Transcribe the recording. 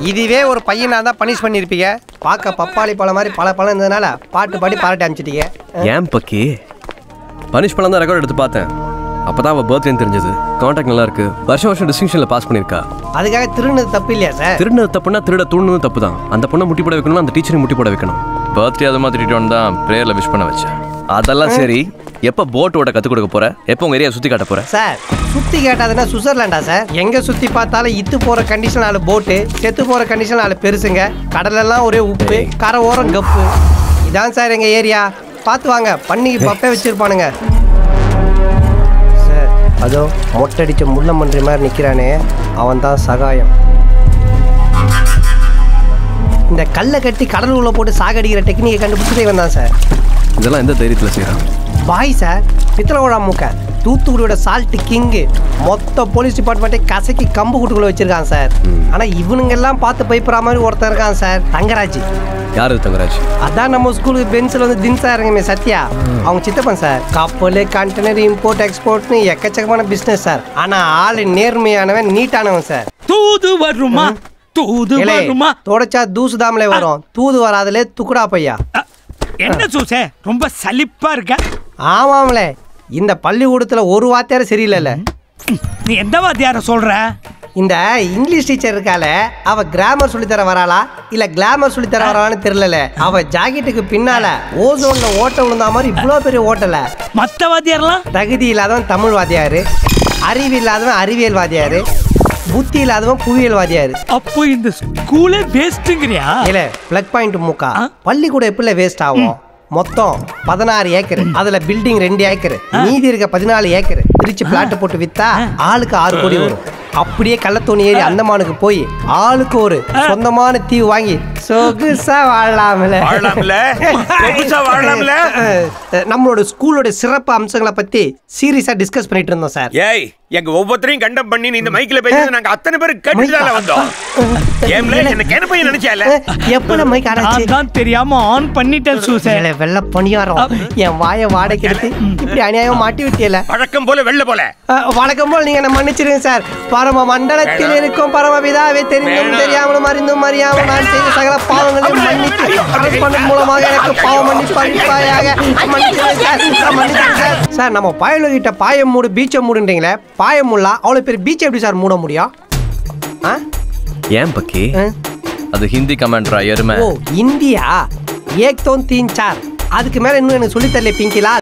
இதுவே ஒரு பையனா தான் பனிஷ் பண்ணிருப்பீங்க. பார்க்க பப்பாளி பழம் மாதிரி பல பழம் இருந்ததுனால பாட்டு பாடி பாராட்டி அனுப்பிச்சிட்டீங்க. ஏன் பக்கி பனிஷ் பழம் தான் ரெக்கார்ட் எடுத்து பார்த்தேன். அப்பதான் அவள் பர்த்டேன்னு தெரிஞ்சது. கான்டாக்ட் நல்லா இருக்கு. வருஷம் வருஷம் டிஸ்டிங்ஷன்ல பாஸ் பண்ணிருக்கா. அதுக்காக திருடுனது தப்பு இல்லையா சார்? திருடுனது தப்புனா திருட தூண்டுனது தப்பு தான். அந்த பொண்ணை முட்டி போட வைக்கணும், அந்த டீச்சரை முட்டி போட வைக்கணும். பர்த்டே அது மாதிரி திட்டிட்டு தான் ப்ரேயர்ல விஷ் பண்ண வச்சேன். அதெல்லாம் சரி, எப்போ போட் ஓட்ட கற்றுக் கொடுக்க போற? எப்போ உங்க ஏரியா சுற்றி காட்ட போற? சார் சுற்றி காட்டாதுன்னா சுவிட்சர்லாண்டா சார்? எங்கே சுற்றி பார்த்தாலும் இத்து போகிற கண்டிஷன் ஆளு போட்டு, செத்து போகிற கண்டிஷன் ஆளு பெருசுங்க. கடலெல்லாம் ஒரே உப்பு, கரை ஓரம் கப்பு. இதான் சார் எங்கள் ஏரியா. பார்த்து வாங்க, பண்ணிக்கு பப்பே வச்சுருப்பானுங்க சார். அதோ மொட்டடிச்ச முள்ள மன்றி மாதிரி நிற்கிறானே, அவன் தான் சகாயம். இந்த கல்லை கட்டி கடல் உள்ள போட்டு சாகடிக்கிற டெக்னிக்கை கண்டுபிடிச்சதே இவன் தான் சார். இதெல்லாம் எந்த தைரியத்தில் செய்கிறான்? பாய் சார், பித்தளோட மூக்க தூத்துக்குடியோட சால்ட் கிங்கு. மொத்த போலீஸ் டிபார்ட்மெண்ட்டை கசக்கி கம்பு கூட்டுக்குள்ள வச்சிருக்கான் சார். ஆனால் இவனுங்க எல்லாம் பார்த்து பயப்படுற மாதிரி ஒருத்தர் இருக்கான் சார், தங்கராஜ். யாரு தங்கராஜ்? அதான் நம்ம ஸ்கூலுக்கு பென்சில் வந்து தின்சா இறங்குமே சத்யா, அவங்க சித்தப்பன் சார். கப்பல், கண்டெய்னர், இம்போர்ட் எக்ஸ்போர்ட்னு எக்கச்சக்கமான பிஸ்னஸ் சார். ஆனால் ஆளு நேர்மையானவன், நீட்டானவன் சார். தூது வருமா தூது வருமா? தொடச்சா தூசு தாமலே வரும், தூது வராதுலே துக்குடா பையா. என்ன சூசே ரொம்ப சலிப்பா இருக்க? ஆமாம்லே, இந்த பள்ளிக்கூடத்தில் ஒரு வாத்தியார சரியில்லைல்ல. நீ எந்த வாத்தியார சொல்ற? இந்த இங்கிலீஷ் டீச்சர் இருக்கால, அவ கிராமர் சொல்லித்தர வராளா இல்ல கிளாமர் சொல்லித்தர வராளான்னு தெரியல. அவ ஜாக்கெட்டுக்கு பின்னால ஓசோன்ல ஓட்ட விழுந்தா மாதிரி இவ்வளோ பெரிய ஓட்டல. மற்ற வாத்தியாரெல்லாம் தகுதி இல்லாதவன் தமிழ் வாத்தியாரு, அறிவு இல்லாதவன் அறிவியல் வாத்தியாரு, புத்தி இல்லாதவன் புவியியல் வாத்தியாரு. அப்போ இந்த ஸ்கூலே வேஸ்ட்ங்கறியா? இல்ல பிளக் பாயிண்ட் மூக்கா, பள்ளிக்கூடம் எப்படி வேஸ்ட் ஆகும்? மொத்தம் 16 ஏக்கர், அதுல பில்டிங் 2 ஏக்கர், மீதி இருக்க 14 ஏக்கர் பிரிச்சு பிளாட் போட்டு வித்தா ஆளுக்கு 6 கோடி வரும். அப்படியே கள்ளத்தோணி ஏறி அந்தமானுக்கு போய் ஆளுக்கு ஒரு சொந்தமான தீவு வாங்கி சொகுசா வாழலாம்ல. நம்மளோட ஸ்கூலோட சிறப்பு அம்சங்களை பத்தி சீரியஸா டிஸ்கஸ் பண்ணிட்டு இருந்தோம் சார். ஏய், எங்க ஒவ்வொருத்தரையும் கண்டம் பண்ணி நீ இந்த மைக்ல பேசுறது நாங்க அத்தனை பேர் கேட்டுதால வந்தோம். கேம்ல என்ன கேன பையன் நினைச்சால? எப்பல மைக் ஆடாச்சு? நான் தெரியாம ஆன் பண்ணிட்டேன் சூசே. வெள்ள பணியாரம் என் வாயை வாடகை எடுத்து இப்படி அநியாயம் மாட்டி விட்டியல. வழக்கம் போல வெள்ள போல. வழக்கம் போல நீங்க என்ன மன்னிச்சிருங்க சார். பரம மண்டலத்தில் இருக்கும் பரமபிதாவே தெரிந்தும் தெரியாமலும் அறிந்தும் அறியாமல் நான் செய்த சகல பாவங்களை மன்னித்து அரசு மூலமாக எனக்கு பாவ மன்னிப்பு அளிப்பாயாக. சார், நம்ம பாயலோகிட்ட பாயம் மூடு பீச்சை மூடுன்றீங்களே, பாயம் மூடலாம், அவ்வளோ பெரிய பீச்சை எப்படி சார் மூட முடியும்? ஏன் பக்கி? அது ஹிந்தி கமாண்டரா எருமை. ஓ இந்தியா, ஏக் தோன் தீன் சார். அதுக்கு மேல இன்னும் எனக்கு சொல்லி தரல பிங்கிலா.